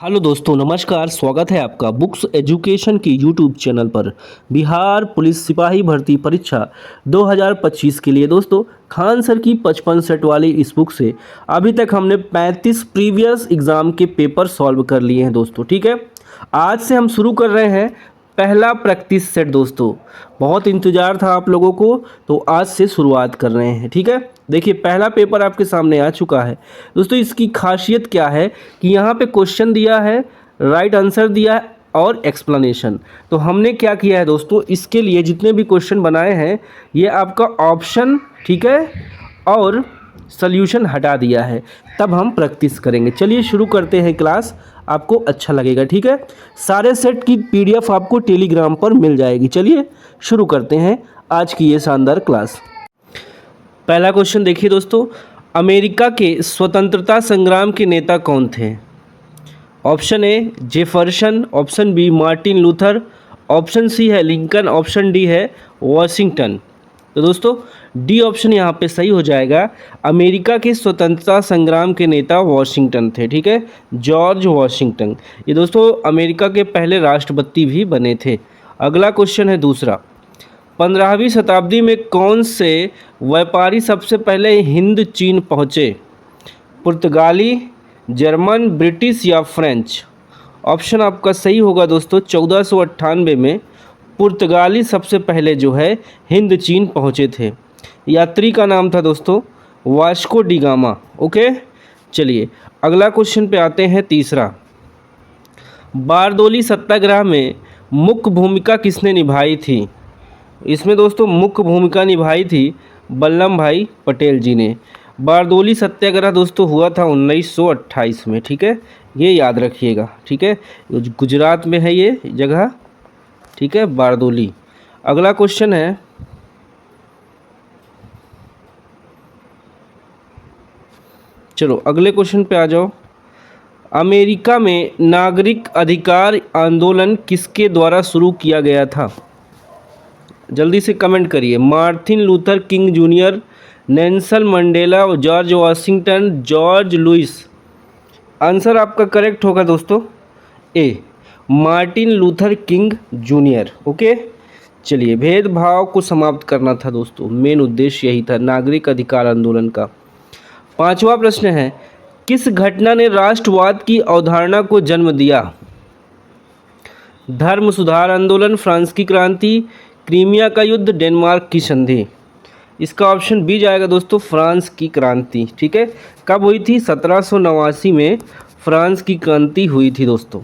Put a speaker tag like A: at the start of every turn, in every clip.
A: Hello दोस्तों, नमस्कार। स्वागत है आपका बुक्स एजुकेशन की यूट्यूब चैनल पर। बिहार पुलिस सिपाही भर्ती परीक्षा 2025 के लिए दोस्तों खान सर की 55 सेट वाली इस बुक से अभी तक हमने 35 प्रीवियस एग्ज़ाम के पेपर सॉल्व कर लिए हैं दोस्तों। ठीक है, आज से हम शुरू कर रहे हैं पहला प्रैक्टिस सेट दोस्तों। बहुत इंतज़ार था आप लोगों को, तो आज से शुरुआत कर रहे हैं। ठीक है, देखिए पहला पेपर आपके सामने आ चुका है दोस्तों। इसकी खासियत क्या है कि यहाँ पे क्वेश्चन दिया है, राइट आंसर दिया है और एक्सप्लेनेशन। तो हमने क्या किया है दोस्तों, इसके लिए जितने भी क्वेश्चन बनाए हैं ये आपका ऑप्शन, ठीक है, और सॉल्यूशन हटा दिया है। तब हम प्रैक्टिस करेंगे। चलिए शुरू करते हैं क्लास, आपको अच्छा लगेगा। ठीक है, सारे सेट की पीडीएफ आपको टेलीग्राम पर मिल जाएगी। चलिए शुरू करते हैं आज की ये शानदार क्लास। पहला क्वेश्चन देखिए दोस्तों, अमेरिका के स्वतंत्रता संग्राम के नेता कौन थे? Option A Jefferson, option B Martin Luther, option C है लिंकन, ऑप्शन डी है वॉशिंगटन। तो दोस्तों डी ऑप्शन यहाँ पे सही हो जाएगा। अमेरिका के स्वतंत्रता संग्राम के नेता वॉशिंगटन थे। ठीक है, जॉर्ज वॉशिंगटन। ये दोस्तों अमेरिका के पहले राष्ट्रपति भी बने थे। अगला क्वेश्चन है दूसरा, 15वीं शताब्दी में कौन से व्यापारी सबसे पहले हिंद चीन पहुँचे? पुर्तगाली, जर्मन, ब्रिटिश या फ्रेंच? ऑप्शन आपका सही होगा दोस्तों, 1498 में पुर्तगाली सबसे पहले जो है हिंद चीन पहुँचे थे। यात्री का नाम था दोस्तों वास्को डी गामा। ओके, चलिए अगला क्वेश्चन पे आते हैं तीसरा। बारदोली सत्याग्रह में मुख्य भूमिका किसने निभाई थी? इसमें दोस्तों मुख्य भूमिका निभाई थी वल्लभ भाई पटेल जी ने। बारदोली सत्याग्रह दोस्तों हुआ था 1928 में। ठीक है, ये याद रखिएगा। ठीक है, गुजरात में है ये जगह। ठीक है, बारदोली। अगला क्वेश्चन है, चलो अगले क्वेश्चन पे आ जाओ। अमेरिका में नागरिक अधिकार आंदोलन किसके द्वारा शुरू किया गया था? जल्दी से कमेंट करिए। Martin Luther King junior, Nelson Mandela, George Washington, George Lewis. Answer आपका करेक्ट होगा दोस्तों A, Martin Luther King junior. Okay, चलिए भेदभाव को समाप्त करना था दोस्तों, मेन उद्देश्य यही था नागरिक अधिकार आंदोलन का। पांचवा प्रश्न है, किस घटना ने राष्ट्रवाद की अवधारणा को जन्म दिया? धर्म सुधार आंदोलन, फ्रांस की क्रांति, क्रीमिया का युद्ध, डेनमार्क की संधि? इसका ऑप्शन बी जाएगा दोस्तों, फ्रांस की क्रांति। ठीक है, कब हुई थी? 1789 में फ्रांस की क्रांति हुई थी दोस्तों।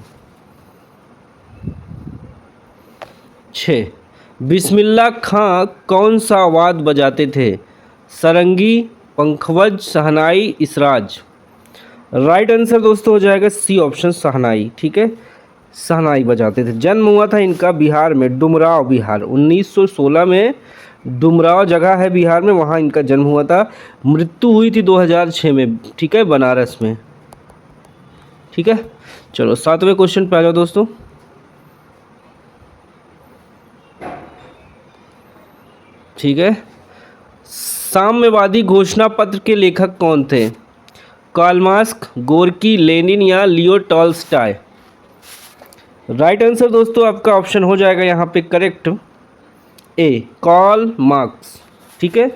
A: 6, बिस्मिल्लाह खां कौन सा वाद बजाते थे? सारंगी, पंखवज, शहनाई, इसराज? राइट आंसर दोस्तों हो जाएगा सी ऑप्शन, शहनाई। ठीक है, शहनाई बजाते थे। जन्म हुआ था इनका बिहार में, डुमराव बिहार। 1916 में डुमराव जगह है बिहार में, वहाँ इनका जन्म हुआ था। मृत्यु हुई थी 2006 में। ठीक है, बनारस में। ठीक है, चलो 7वें क्वेश्चन पे आ जाओ दोस्तों। ठीक है, साम्यवादी घोषणा पत्र के लेखक कौन थे? कार्ल मार्क्स, गोर्की, लेनिन या लियो टॉल्स्टॉय? राइट आंसर दोस्तों आपका ऑप्शन हो जाएगा यहाँ पे करेक्ट ए, कार्ल मार्क्स। ठीक है,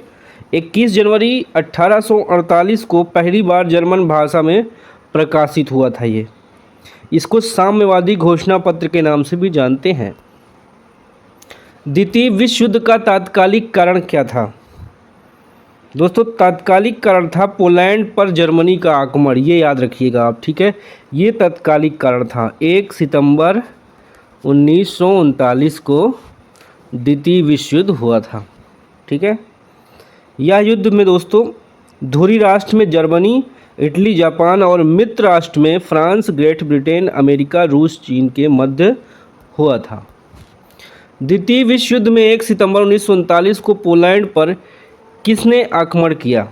A: 21 जनवरी 1848 को पहली बार जर्मन भाषा में प्रकाशित हुआ था ये। इसको साम्यवादी घोषणा पत्र के नाम से भी जानते हैं। द्वितीय विश्व युद्ध का तात्कालिक कारण क्या था? दोस्तों तात्कालिक कारण था पोलैंड पर जर्मनी का आक्रमण, ये याद रखिएगा आप। ठीक है, ये तात्कालिक कारण था। 1 सितंबर 1939 को द्वितीय विश्व युद्ध हुआ था। ठीक है, यह युद्ध में दोस्तों धुरी राष्ट्र में जर्मनी, इटली, जापान और मित्र राष्ट्र में फ्रांस, ग्रेट ब्रिटेन, अमेरिका, रूस, चीन के मध्य हुआ था। द्वितीय विश्व युद्ध में 1 सितंबर 1939 को पोलैंड पर किसने आक्रमण किया?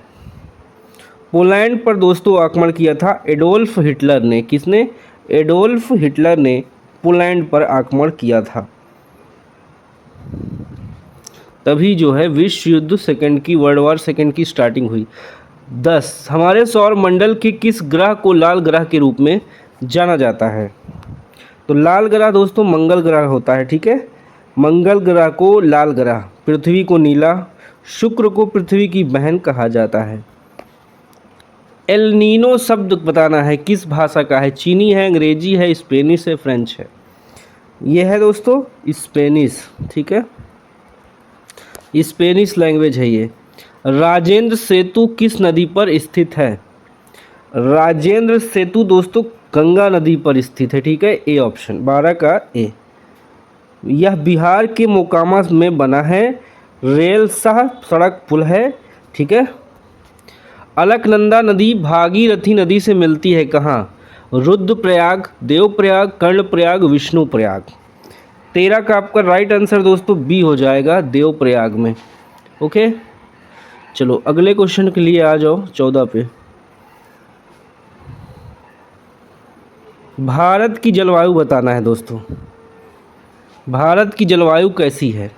A: पोलैंड पर दोस्तों आक्रमण किया था एडोल्फ हिटलर ने। किसने? एडोल्फ हिटलर ने पोलैंड पर आक्रमण किया था। तभी जो है विश्व युद्ध सेकंड की, वर्ल्ड वॉर सेकंड की स्टार्टिंग हुई। 10, हमारे सौर मंडल के किस ग्रह को लाल ग्रह के रूप में जाना जाता है? तो लाल ग्रह दोस्तों मंगल ग्रह होता है, ठीक है। मंगल ग्रह को लाल ग्रह, पृथ्वी को नीला, शुक्र को पृथ्वी की बहन कहा जाता है। एल नीनो शब्द बताना है, किस भाषा का है? चीनी है, अंग्रेजी है, स्पेनिश है, फ्रेंच है? ये है दोस्तों स्पेनिश, ठीक है, स्पेनिश लैंग्वेज है ये। राजेंद्र सेतु किस नदी पर स्थित है? राजेंद्र सेतु दोस्तों गंगा नदी पर स्थित है, ठीक है, ए ऑप्शन 12 का ए। यह बिहार के मोकामा में बना है, रेल सह सड़क पुल है, ठीक है। अलकनंदा नदी भागीरथी नदी से मिलती है कहाँ? रुद्रप्रयाग, देवप्रयाग, कर्णप्रयाग, विष्णुप्रयाग। 13 का आपका राइट आंसर दोस्तों बी हो जाएगा, देवप्रयाग में। ओके, चलो अगले क्वेश्चन के लिए आ जाओ 14 पे। भारत की जलवायु बताना है दोस्तों, भारत की जलवायु कैसी है?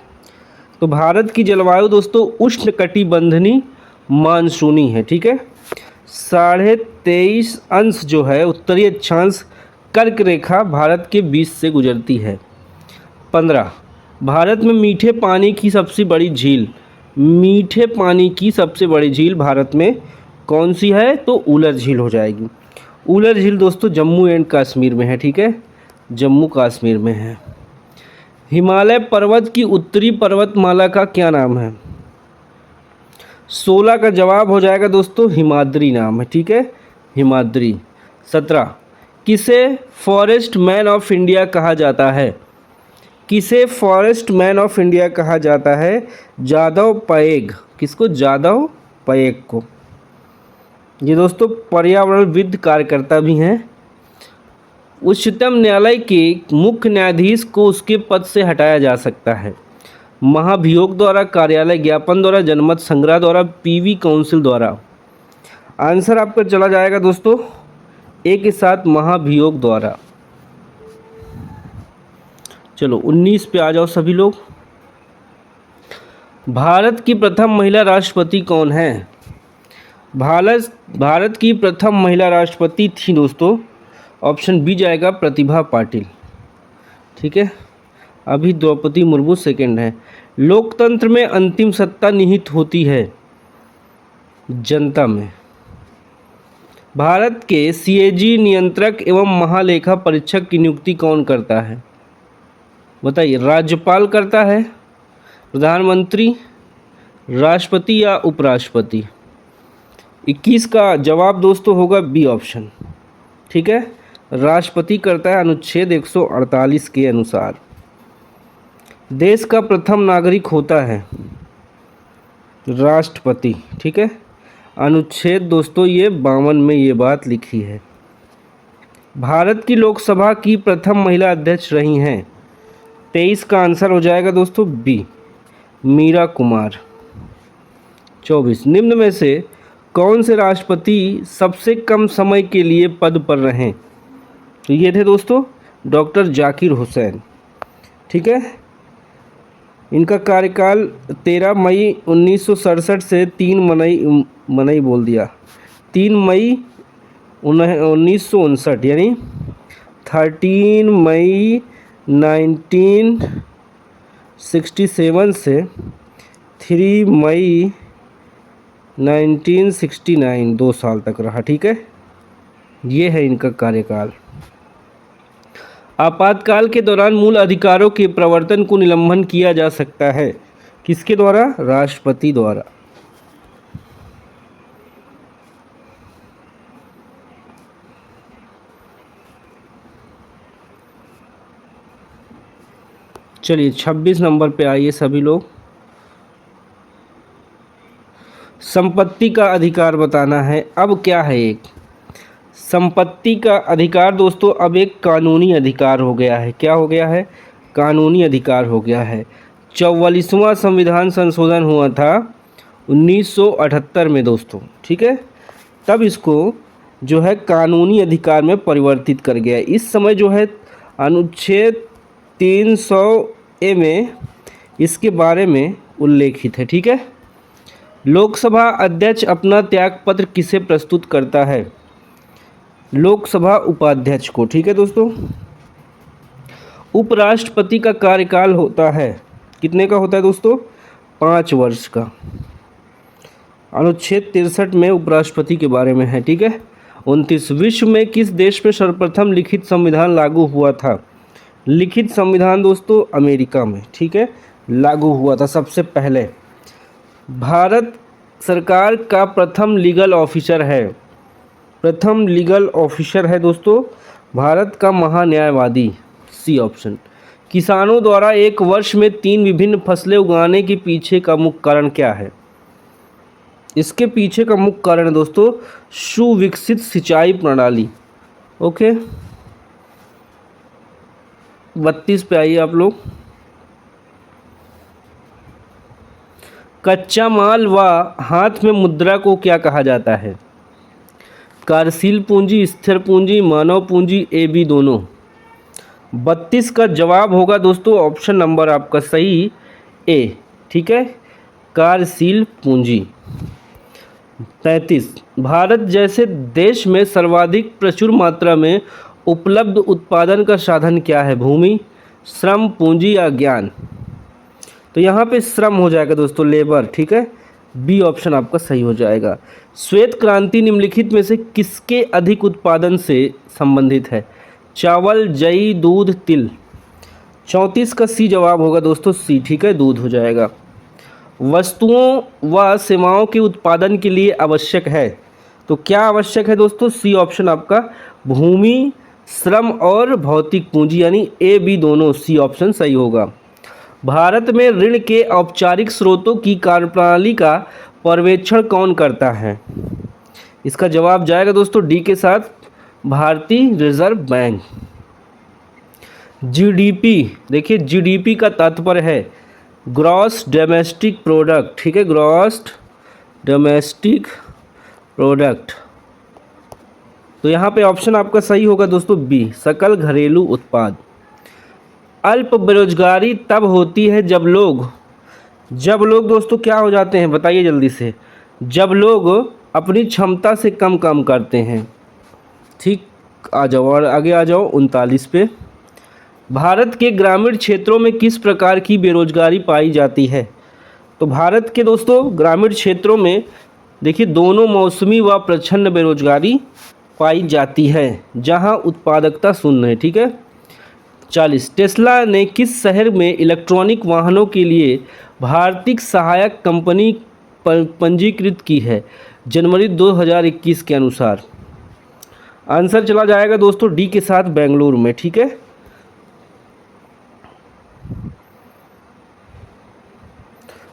A: तो भारत की जलवायु दोस्तों उष्णकटिबंधनी मानसूनी है, ठीक है। 23.5 जो है उत्तरी अक्षांश कर्क रेखा भारत के बीच से गुजरती है। 15 भारत में मीठे पानी की सबसे बड़ी झील, मीठे पानी की सबसे बड़ी झील भारत में कौन सी है? तो उलर झील हो जाएगी। उलर झील दोस्तों जम्मू एंड कश्मीर में है, ठीक है, जम्मू कश्मीर में है। हिमालय पर्वत की उत्तरी पर्वतमाला का क्या नाम है? 16 का जवाब हो जाएगा दोस्तों हिमाद्री नाम है, ठीक है, हिमाद्री। 17 किसे फॉरेस्ट मैन ऑफ इंडिया कहा जाता है? किसे फॉरेस्ट मैन ऑफ इंडिया कहा जाता है? जादव पायेग, किसको? जादव पायेग को। ये दोस्तों पर्यावरणविद कार्यकर्ता भी हैं। उच्चतम न्यायालय के मुख्य न्यायाधीश को उसके पद से हटाया जा सकता है? महाभियोग द्वारा, कार्यालय ज्ञापन द्वारा, जनमत संग्रह द्वारा, पीवी काउंसिल द्वारा। आंसर आपका चला जाएगा दोस्तों ए के साथ, महाभियोग द्वारा। चलो 19 पे आ जाओ सभी लोग। भारत की प्रथम महिला राष्ट्रपति कौन है? भारत की प्रथम महिला राष्ट्रपति थी दोस्तों, ऑप्शन बी जाएगा प्रतिभा पाटिल, ठीक है। अभी द्रौपदी मुर्मू सेकंड है। लोकतंत्र में अंतिम सत्ता निहित होती है जनता में। भारत के सीएजी नियंत्रक एवं महालेखा परीक्षक की नियुक्ति कौन करता है? बताइए, राज्यपाल करता है, प्रधानमंत्री, राष्ट्रपति या उपराष्ट्रपति? 21 का जवाब दोस्तों होगा बी ऑप्शन, ठीक है, राष्ट्रपति करता है अनुच्छेद 148 के अनुसार। देश का प्रथम नागरिक होता है राष्ट्रपति, ठीक है, अनुच्छेद दोस्तों ये 52 में ये बात लिखी है। भारत की लोकसभा की प्रथम महिला अध्यक्ष रही हैं? 23 का आंसर हो जाएगा दोस्तों बी, मीरा कुमार। 24 निम्न में से कौन से राष्ट्रपति सबसे कम समय के लिए पद पर रहे? तो ये थे दोस्तों डॉक्टर जाकिर हुसैन, ठीक है। इनका कार्यकाल 13 मई 1967 से 3 मई बोल दिया 3 मई 1959 यानी 13 मई 1967 से 3 मई 1969, 2 साल तक रहा, ठीक है। ये है इनका कार्यकाल। आपातकाल के दौरान मूल अधिकारों के प्रवर्तन को निलंबन किया जा सकता है, किसके द्वारा? राष्ट्रपति द्वारा। चलिए 26 नंबर पे आइए सभी लोग। संपत्ति का अधिकार बताना है। अब क्या है एक संपत्ति का अधिकार दोस्तों, अब एक कानूनी अधिकार हो गया है। क्या हो गया है? कानूनी अधिकार हो गया है। 44वां संविधान संशोधन हुआ था 1978 में दोस्तों, ठीक है, तब इसको जो है कानूनी अधिकार में परिवर्तित कर गया है। इस समय जो है अनुच्छेद 300A में इसके बारे में उल्लेखित है, ठीक है। लोकसभा अध्यक्ष अपना त्यागपत्र किसे प्रस्तुत करता है? लोकसभा उपाध्यक्ष को। ठीक है दोस्तों। उपराष्ट्रपति का कार्यकाल होता है, कितने का होता है दोस्तों? 5 वर्ष का। अनुच्छेद 63 में उपराष्ट्रपति के बारे में है। ठीक है। 29, विश्व में किस देश में सर्वप्रथम लिखित संविधान लागू हुआ था? लिखित संविधान दोस्तों अमेरिका में, ठीक है, लागू हुआ था सबसे पहले। भारत सरकार का प्रथम लीगल ऑफिसर है, प्रथम लीगल ऑफिसर है दोस्तों भारत का महान्यायवादी, सी ऑप्शन। किसानों द्वारा एक वर्ष में 3 विभिन्न फसलें उगाने के पीछे का मुख्य कारण क्या है? इसके पीछे का मुख्य कारण है दोस्तों सुविकसित सिंचाई प्रणाली। ओके, 32 पे आइए आप लोग। कच्चा माल व हाथ में मुद्रा को क्या कहा जाता है? कार्यशील पूंजी, स्थिर पूंजी, मानव पूंजी, ए बी दोनों। 32 का जवाब होगा दोस्तों ऑप्शन नंबर आपका सही ए। ठीक है, कार्यशील पूंजी। 33, भारत जैसे देश में सर्वाधिक प्रचुर मात्रा में उपलब्ध उत्पादन का साधन क्या है? भूमि, श्रम, पूंजी या ज्ञान? तो यहाँ पे श्रम हो जाएगा दोस्तों, लेबर। ठीक है, बी ऑप्शन आपका सही हो जाएगा। श्वेत क्रांति निम्नलिखित में से किसके अधिक उत्पादन से संबंधित है? चावल, जई, दूध, तिल। 34 का सी जवाब होगा दोस्तों सी। ठीक है, दूध हो जाएगा। वस्तुओं व सेवाओं के उत्पादन के लिए आवश्यक है, तो क्या आवश्यक है दोस्तों? सी ऑप्शन आपका भूमि, श्रम और भौतिक पूंजी, यानी ए बी दोनों, सी ऑप्शन सही होगा। भारत में ऋण के औपचारिक स्रोतों की कार्यप्रणाली का पर्यवेक्षण कौन करता है? इसका जवाब जाएगा दोस्तों डी के साथ, भारतीय रिजर्व बैंक। जीडीपी, देखिए जीडीपी का तात्पर्य है ग्रॉस डोमेस्टिक प्रोडक्ट। ठीक है, ग्रॉस डोमेस्टिक प्रोडक्ट। तो यहाँ पे ऑप्शन आपका सही होगा दोस्तों बी, सकल घरेलू उत्पाद। अल्प बेरोजगारी तब होती है जब लोग दोस्तों क्या हो जाते हैं? बताइए जल्दी से। जब लोग अपनी क्षमता से कम काम करते हैं। ठीक, आ जाओ और आगे आ जाओ 39 पे। भारत के ग्रामीण क्षेत्रों में किस प्रकार की बेरोजगारी पाई जाती है? तो भारत के दोस्तों ग्रामीण क्षेत्रों में देखिए दोनों मौसमी व प्रच्छन्न बेरोजगारी पाई जाती है, जहां उत्पादकता शून्य है। ठीक है। 40, टेस्ला ने किस शहर में इलेक्ट्रॉनिक वाहनों के लिए भारतीय सहायक कंपनी पंजीकृत की है? जनवरी 2021 के अनुसार। आंसर चला जाएगा दोस्तों डी के साथ, बेंगलुरु में। ठीक है।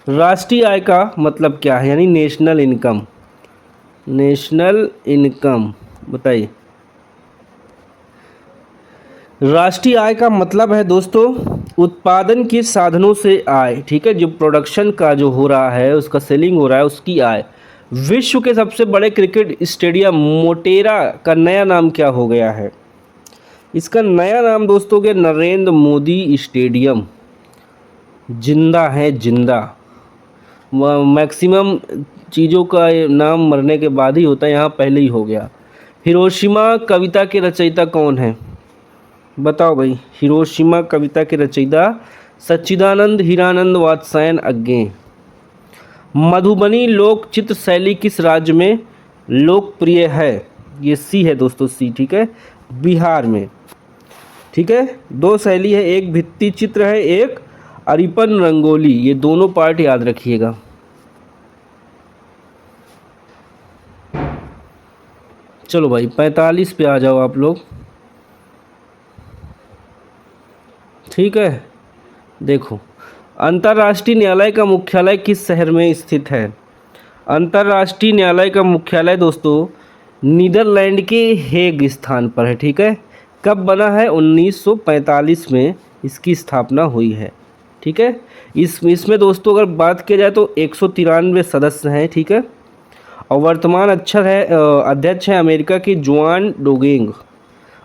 A: राष्ट्रीय आय का मतलब क्या है, यानी नेशनल इनकम? नेशनल इनकम बताइए। राष्ट्रीय आय का मतलब है दोस्तों उत्पादन के साधनों से आय। ठीक है, जो प्रोडक्शन का जो हो रहा है, उसका सेलिंग हो रहा है, उसकी आय। विश्व के सबसे बड़े क्रिकेट स्टेडियम मोटेरा का नया नाम क्या हो गया है? इसका नया नाम दोस्तों के नरेंद्र मोदी स्टेडियम। जिंदा है, जिंदा। मैक्सिमम चीज़ों का नाम मरने के बाद ही होता है, यहाँ पहले ही हो गया। हिरोशिमा कविता के रचयिता कौन है? बताओ भाई। हिरोशिमा कविता के रचयिता सच्चिदानंद हीरानंद वात्स्यायन अज्ञे। मधुबनी लोक चित्र शैली किस राज्य में लोकप्रिय है? ये सी है दोस्तों, सी। ठीक है, बिहार में। ठीक है, 2 शैली है, एक भित्ति चित्र है, एक अरिपन रंगोली। ये दोनों पार्ट याद रखिएगा। चलो भाई 45 पे आ जाओ आप लोग। ठीक है, देखो अंतर्राष्ट्रीय न्यायालय का मुख्यालय किस शहर में स्थित है? अंतर्राष्ट्रीय न्यायालय का मुख्यालय दोस्तों नीदरलैंड के हेग स्थान पर है। ठीक है, कब बना है? 1945 में इसकी स्थापना हुई है। ठीक है, इसमें दोस्तों अगर बात किया जाए तो 193 सदस्य हैं। ठीक है, और वर्तमान अध्यक्ष है अमेरिका के जुआन डोगेंग।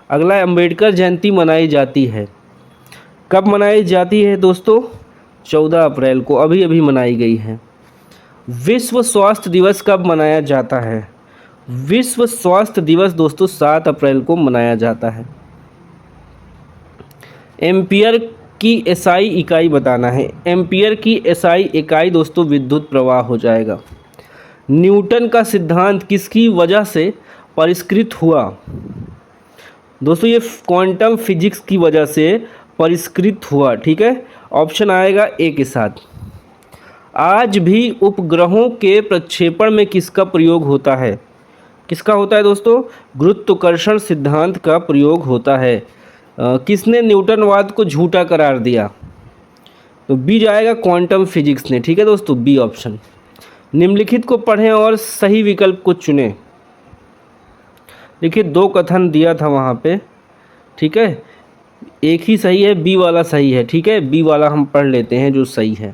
A: अगला अम्बेडकर जयंती मनाई जाती है, कब मनाई जाती है दोस्तों? 14 अप्रैल को, अभी अभी मनाई गई है। विश्व स्वास्थ्य दिवस कब मनाया जाता है? विश्व स्वास्थ्य दिवस दोस्तों 7 अप्रैल को मनाया जाता है। एम्पियर की एसआई इकाई बताना है। एम्पियर की एसआई इकाई दोस्तों विद्युत प्रवाह हो जाएगा। न्यूटन का सिद्धांत किसकी वजह से परिष्कृत हुआ? दोस्तों ये क्वांटम फिजिक्स की वजह से परिष्कृत हुआ। ठीक है, ऑप्शन आएगा ए के साथ। आज भी उपग्रहों के प्रक्षेपण में किसका प्रयोग होता है? किसका होता है दोस्तों? गुरुत्वाकर्षण सिद्धांत का प्रयोग होता है। किसने न्यूटनवाद को झूठा करार दिया? तो बी जाएगा क्वांटम फिजिक्स ने। ठीक है दोस्तों, बी ऑप्शन। निम्नलिखित को पढ़ें और सही विकल्प को चुनें। देखिए 2 कथन दिया था वहाँ पे। ठीक है, एक ही सही है, बी वाला सही है। ठीक है, बी वाला हम पढ़ लेते हैं जो सही है।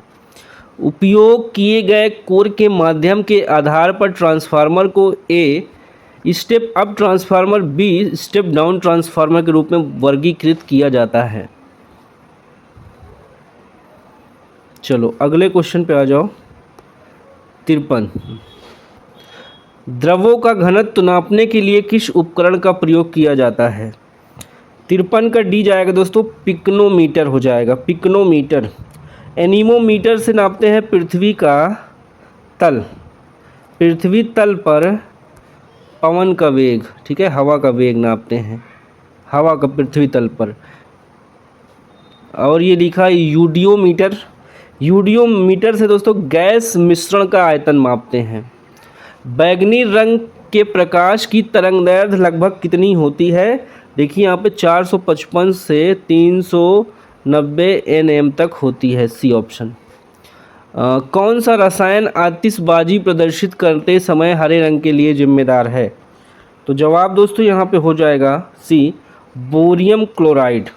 A: उपयोग किए गए कोर के माध्यम के आधार पर ट्रांसफार्मर को A step up transformer, B step down transformer के रूप में वर्गीकृत किया जाता है। चलो अगले क्वेश्चन पे आ जाओ। 53। द्रवों का घनत्व नापने के लिए किस उपकरण का प्रयोग किया जाता है? 53 का डी जाएगा दोस्तों, पिकनोमीटर हो जाएगा। पिकनोमीटर। एनीमोमीटर से नापते हैं पृथ्वी का तल। पृथ्वी तल पर पवन का वेग, ठीक है, हवा का वेग नापते हैं, हवा का पृथ्वी तल पर। और ये लिखा है यूडियोमीटर। यूडियोमीटर से दोस्तों गैस मिश्रण का आयतन मापते हैं। बैगनी रंग के प्रकाश की तरंगदैर्घ्य लगभग कितनी होती है? देखिए यहाँ पे 455 से 390 nm तक होती है। C option. कौन सा रसायन आतिशबाजी प्रदर्शित करते समय हरे रंग के लिए जिम्मेदार है? तो जवाब दोस्तों यहाँ पे हो जाएगा सी, बोरियम क्लोराइड।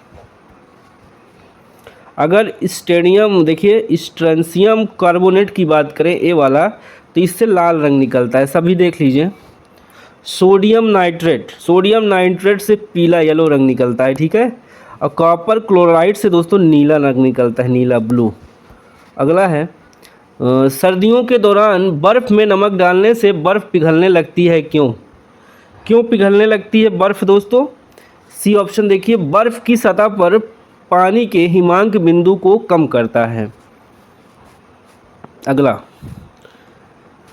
A: अगर स्टेडियम, देखिए स्ट्रेंशियम कार्बोनेट की बात करें ए वाला, तो इससे लाल रंग निकलता है, सभी देख लीजिए। सोडियम नाइट्रेट, सोडियम नाइट्रेट से पीला येलो रंग निकलता है। ठीक है, और कॉपर क्लोराइड से दोस्तों नीला रंग निकलता है, नीला ब्लू। अगला है सर्दियों के दौरान बर्फ़ में नमक डालने से बर्फ़ पिघलने लगती है, क्यों? क्यों पिघलने लगती है बर्फ़ दोस्तों? सी ऑप्शन देखिए, बर्फ़ की सतह पर पानी के हिमांक बिंदु को कम करता है। अगला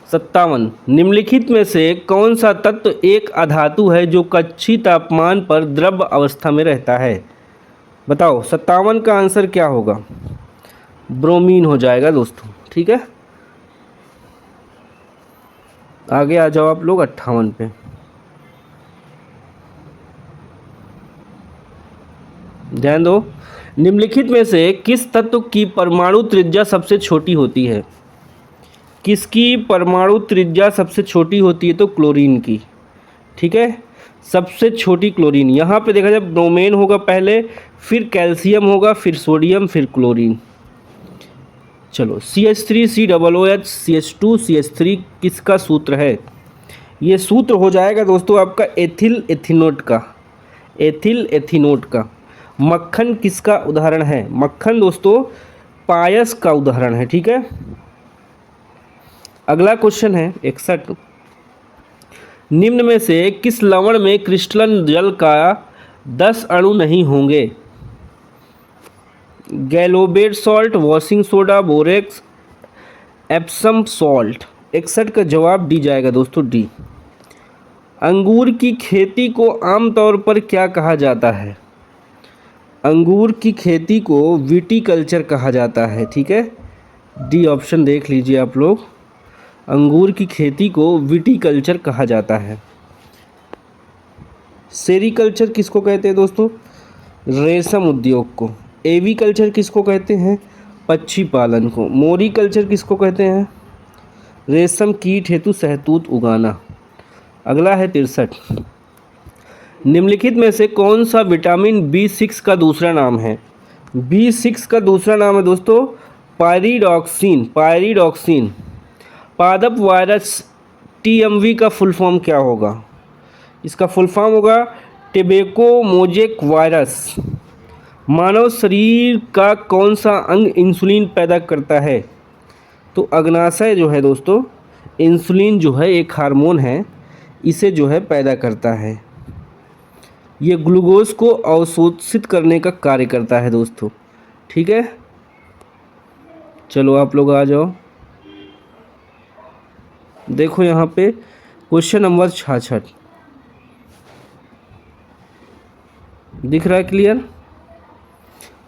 A: 57। निम्नलिखित में से कौन सा तत्व एक अधातु है जो कक्षीय तापमान पर द्रव अवस्था में रहता है? बताओ 57 का आंसर क्या होगा? ब्रोमीन हो जाएगा दोस्तों। ठीक है, आगे आ जाओ आप लोग 58 पे। ध्यान दो, निम्नलिखित में से किस तत्व की परमाणु त्रिज्या सबसे छोटी होती है? किसकी परमाणु त्रिज्या सबसे छोटी होती है? तो क्लोरीन की। ठीक है, सबसे छोटी क्लोरीन। यहाँ पे देखा जाए ब्रोमेन होगा पहले, फिर कैल्शियम होगा, फिर सोडियम, फिर क्लोरीन। चलो CH3 COOH CH2 CH3 किसका सूत्र है? ये सूत्र हो जाएगा दोस्तों आपका एथिल एथिनोट का। एथिल एथिनोट का। मक्खन किसका उदाहरण है? मक्खन दोस्तों पायस का उदाहरण है। ठीक है, अगला क्वेश्चन है 61। निम्न में से किस लवण में क्रिस्टलन जल का 10 अणु नहीं होंगे? Glauber salt, washing soda, borax, Epsom salt. 61 का जवाब डी जाएगा दोस्तों, डी। अंगूर की खेती को आमतौर पर क्या कहा जाता है? अंगूर की खेती को विटीकल्चर कहा जाता है। ठीक है, डी ऑप्शन देख लीजिए आप लोग। अंगूर की खेती को विटीकल्चर कहा जाता है। सेरीकल्चर किसको कहते हैं दोस्तों? रेशम उद्योग को। एवीकल्चर किसको कहते हैं? पक्षी पालन को। मोरीकल्चर किसको कहते हैं? रेशम कीट हेतु शहतूत उगाना। अगला है 63। निम्नलिखित में से कौन सा विटामिन B6 का दूसरा नाम है? B6 का दूसरा नाम है दोस्तों पायरिडॉक्सिन। पायरिडॉक्सिन। पादप वायरस TMV का फुल फॉर्म क्या होगा? इसका फुल फॉर्म होगा टेबेको मोजेक वायरस। मानव शरीर का कौन सा अंग इंसुलिन पैदा करता है? तो अग्नाशय जो है दोस्तों, इंसुलिन जो है एक हार्मोन है, इसे जो है पैदा करता है। ये ग्लूकोज को अवशोषित करने का कार्य करता है दोस्तों। ठीक है, चलो आप लोग आ जाओ। देखो यहाँ पे क्वेश्चन नंबर 66 दिख रहा है क्लियर।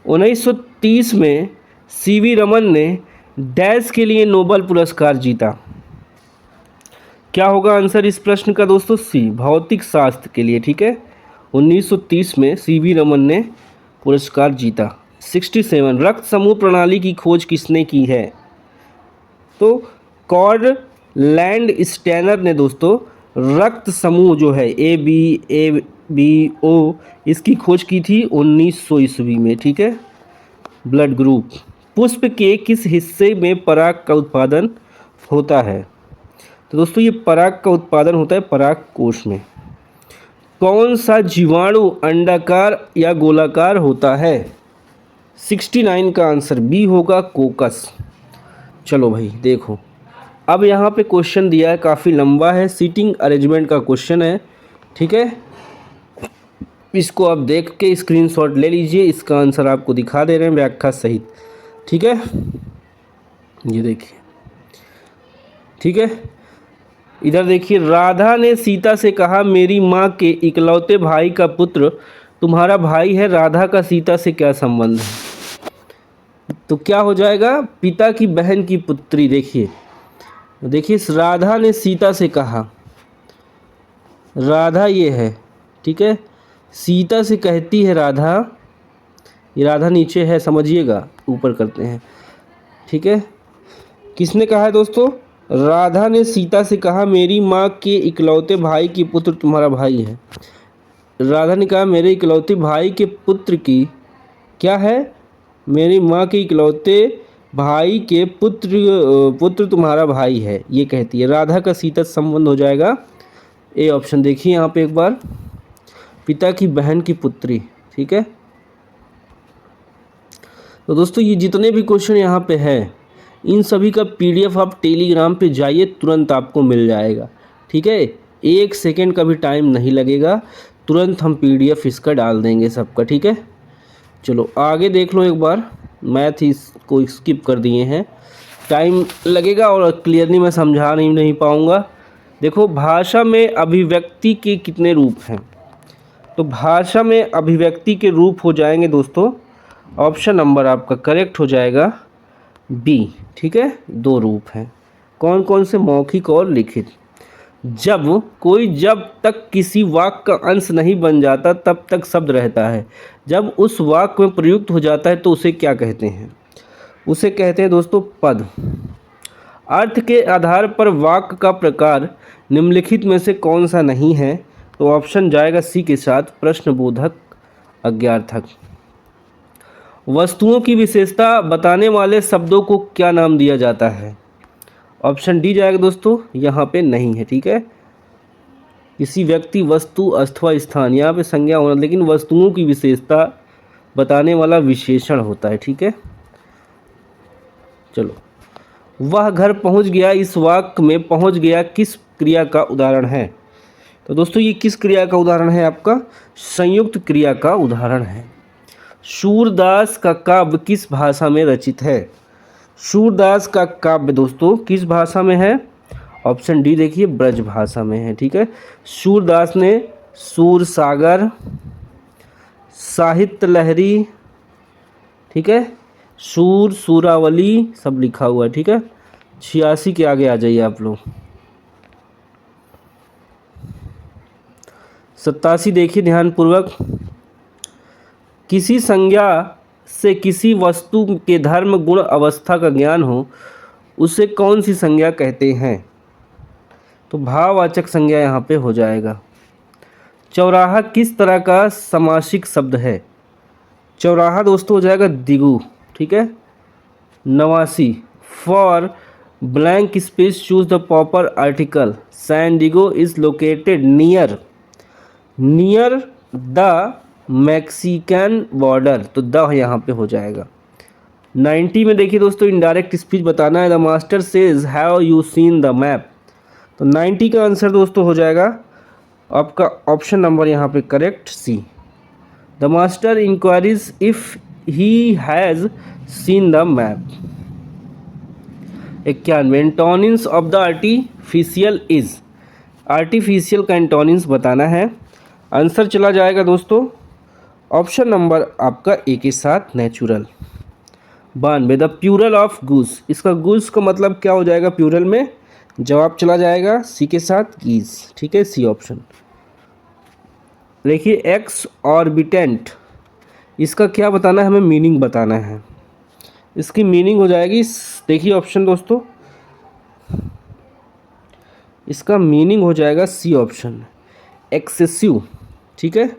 A: 1930 में सीवी रमन ने डैश के लिए नोबेल पुरस्कार जीता। क्या होगा आंसर इस प्रश्न का दोस्तों? सी, भौतिक शास्त्र के लिए। ठीक है, 1930 में सीवी रमन ने पुरस्कार जीता। 67 रक्त समूह प्रणाली की खोज किसने की है? तो कॉर्ड लैंड स्टैनर ने दोस्तों रक्त समूह जो है ABO इसकी खोज की थी 1900 ईस्वी में। ठीक है, ब्लड ग्रुप। पुष्प के किस हिस्से में पराग का उत्पादन होता है? तो दोस्तों ये पराग का उत्पादन होता है पराग कोश में। कौन सा जीवाणु अंडाकार या गोलाकार होता है? 69 का आंसर बी होगा, कोकस। चलो भाई देखो, अब यहाँ पे क्वेश्चन दिया है, काफ़ी लंबा है, सीटिंग अरेंजमेंट का क्वेश्चन है। ठीक है, इसको आप देख के स्क्रीनशॉट ले लीजिए, इसका आंसर आपको दिखा दे रहे हैं व्याख्या सहित। ठीक है, ये देखिए। ठीक है, इधर देखिए, राधा ने सीता से कहा मेरी माँ के इकलौते भाई का पुत्र तुम्हारा भाई है, राधा का सीता से क्या संबंध है? तो क्या हो जाएगा? पिता की बहन की पुत्री। देखिए देखिए, राधा ने सीता से कहा, राधा ये है। ठीक है, सीता से कहती है राधा, ये राधा नीचे है समझिएगा, ऊपर करते हैं। ठीक है, किसने कहा है दोस्तों? राधा ने सीता से कहा मेरी माँ के इकलौते भाई की पुत्र तुम्हारा भाई है। राधा ने कहा मेरे इकलौते भाई के पुत्र की क्या है? मेरी माँ के इकलौते भाई के पुत्र तुम्हारा भाई है, ये कहती है। राधा का सीता संबंध हो जाएगा ए ऑप्शन। देखिए यहाँ पे एक बार, पिता की बहन की पुत्री। ठीक है, तो दोस्तों ये जितने भी क्वेश्चन यहाँ पे है इन सभी का PDF आप टेलीग्राम पे जाइए, तुरंत आपको मिल जाएगा। ठीक है, 1 सेकेंड का भी टाइम नहीं लगेगा, तुरंत हम PDF इसका डाल देंगे सबका। ठीक है, चलो आगे देख लो एक बार। मैथ इसको स्किप कर दिए हैं, टाइम लगेगा और क्लियरली मैं समझा नहीं पाऊँगा। देखो, भाषा में अभिव्यक्ति के कितने रूप हैं? तो भाषा में अभिव्यक्ति के रूप हो जाएंगे दोस्तों, ऑप्शन नंबर आपका करेक्ट हो जाएगा बी। ठीक है, 2 रूप हैं। कौन कौन से? मौखिक और लिखित। जब तक किसी वाक्य का अंश नहीं बन जाता तब तक शब्द रहता है, जब उस वाक्य में प्रयुक्त हो जाता है तो उसे क्या कहते हैं? उसे कहते हैं दोस्तों पद। अर्थ के आधार पर वाक्य का प्रकार निम्नलिखित में से कौन सा नहीं है? तो ऑप्शन जाएगा सी के साथ, प्रश्नबोधक अज्ञार्थक। वस्तुओं की विशेषता बताने वाले शब्दों को क्या नाम दिया जाता है? ऑप्शन डी जाएगा दोस्तों, यहाँ पे नहीं है। ठीक है, किसी व्यक्ति, वस्तु अथवा स्थान, यहाँ पे संज्ञा होना, लेकिन वस्तुओं की विशेषता बताने वाला विशेषण होता है। ठीक है, चलो। वह घर पहुँच गया, इस वाक्य में पहुँच गया किस क्रिया का उदाहरण है? तो दोस्तों ये किस क्रिया का उदाहरण है? आपका संयुक्त क्रिया का उदाहरण है। सूरदास का काव्य किस भाषा में रचित है? सूरदास का काव्य दोस्तों किस भाषा में है? ऑप्शन डी देखिए, ब्रज भाषा में है। ठीक है, सूरदास ने सूरसागर, साहित्य लहरी, ठीक है, सूरावली सब लिखा हुआ है। ठीक है, 86 के आगे आ जाइए आप लोग। 87 देखिए ध्यानपूर्वक। किसी संज्ञा से किसी वस्तु के धर्म, गुण, अवस्था का ज्ञान हो उसे कौन सी संज्ञा कहते हैं? तो भाववाचक संज्ञा यहाँ पे हो जाएगा। चौराहा किस तरह का समासिक शब्द है? चौराहा दोस्तों हो जाएगा दिगु। ठीक है, 89 for blank space choose the proper article. San Diego is located near the Mexican border, तो द यहाँ पे हो जाएगा। 90 में देखिए दोस्तों, इनडायरेक्ट स्पीच बताना है। The master says have you seen the map, तो 90 का आंसर दोस्तों हो जाएगा आपका ऑप्शन नंबर यहाँ पे correct C. The master inquiries if he has seen the map. 91 antonyms of the artificial is. Artificial का एंटोनिम्स बताना है। आंसर चला जाएगा दोस्तों ऑप्शन नंबर आपका ए के साथ natural. 92 the plural of goose. इसका गूस का मतलब क्या हो जाएगा प्यूरल में? जवाब चला जाएगा सी के साथ गीज। ठीक है, सी ऑप्शन। देखिए एक्स ऑर्बिटेंट, इसका क्या बताना है हमें? मीनिंग बताना है। इसकी मीनिंग हो जाएगी, देखिए ऑप्शन दोस्तों, इसका मीनिंग हो जाएगा सी ऑप्शन, एक्सेसिव। ठीक है,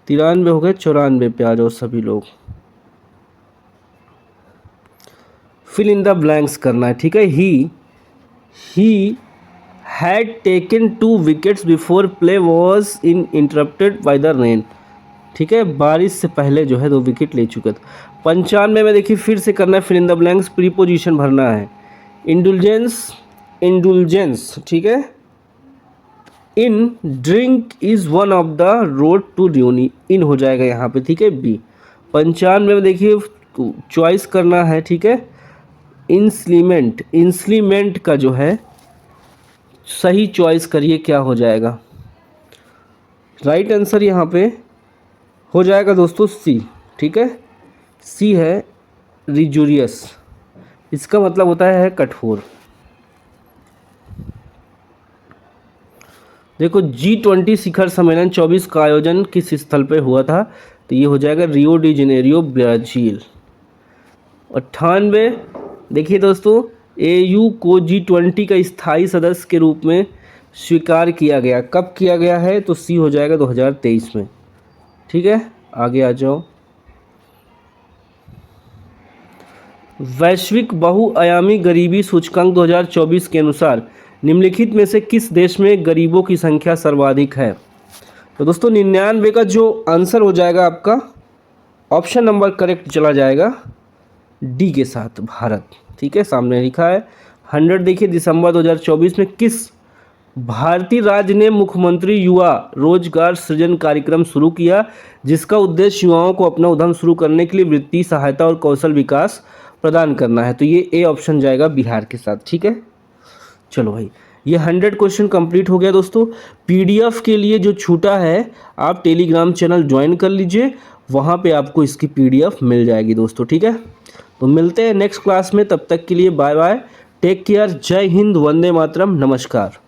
A: 93 हो गए, 94 पे आ जाओ सभी लोग। फिल इन द ब्लैंक्स करना है। ठीक है, he had taken 2 wickets before play was in interrupted by the rain. ठीक है, बारिश से पहले जो है 2 विकेट ले चुके थे। 95 में देखिए फिर से करना है fill in the blanks, preposition भरना है। इंडुलजेंस, ठीक है, in drink is one of the road to ड्यूनी, इन हो जाएगा यहाँ पे। ठीक है, बी। 95 में देखिए चॉइस करना है। ठीक है, इंस्लीमेंट, इंस्लीमेंट का जो है सही चॉइस करिए, क्या हो जाएगा? राइट आंसर यहाँ पे हो जाएगा दोस्तों सी। ठीक है, सी है रिजूरियस, इसका मतलब होता है कठोर। देखो G20 शिखर सम्मेलन 24 का आयोजन किस स्थल पे हुआ था? तो ये हो जाएगा रियो डी जेनेरियो, ब्राज़ील। 98 देखिए दोस्तों, AU को G20 का स्थायी सदस्य के रूप में स्वीकार किया गया। कब किया गया है? तो सी हो जाएगा 2023 में। ठीक है, आगे आ जाओ। वैश्विक बहुआयामी गरीबी सूचकांक 2024 के अनुसार निम्नलिखित में से किस देश में गरीबों की संख्या सर्वाधिक है? तो दोस्तों 99 का जो आंसर हो जाएगा आपका ऑप्शन नंबर करेक्ट चला जाएगा डी के साथ, भारत। ठीक है, सामने लिखा है। 100 देखिए दिसंबर 2024 में किस भारतीय राज्य ने मुख्यमंत्री युवा रोजगार सृजन कार्यक्रम शुरू किया, जिसका उद्देश्य युवाओं को अपना उद्यम शुरू करने के लिए वित्तीय सहायता और कौशल विकास प्रदान करना है? तो ये ए ऑप्शन जाएगा बिहार के साथ। ठीक है, चलो भाई, ये 100 क्वेश्चन कंप्लीट हो गया दोस्तों। पीडीएफ के लिए जो छूटा है आप टेलीग्राम चैनल ज्वाइन कर लीजिए, वहाँ पे आपको इसकी पीडीएफ मिल जाएगी दोस्तों। ठीक है, तो मिलते हैं नेक्स्ट क्लास में, तब तक के लिए बाय बाय, टेक केयर, जय हिंद, वंदे मातरम, नमस्कार।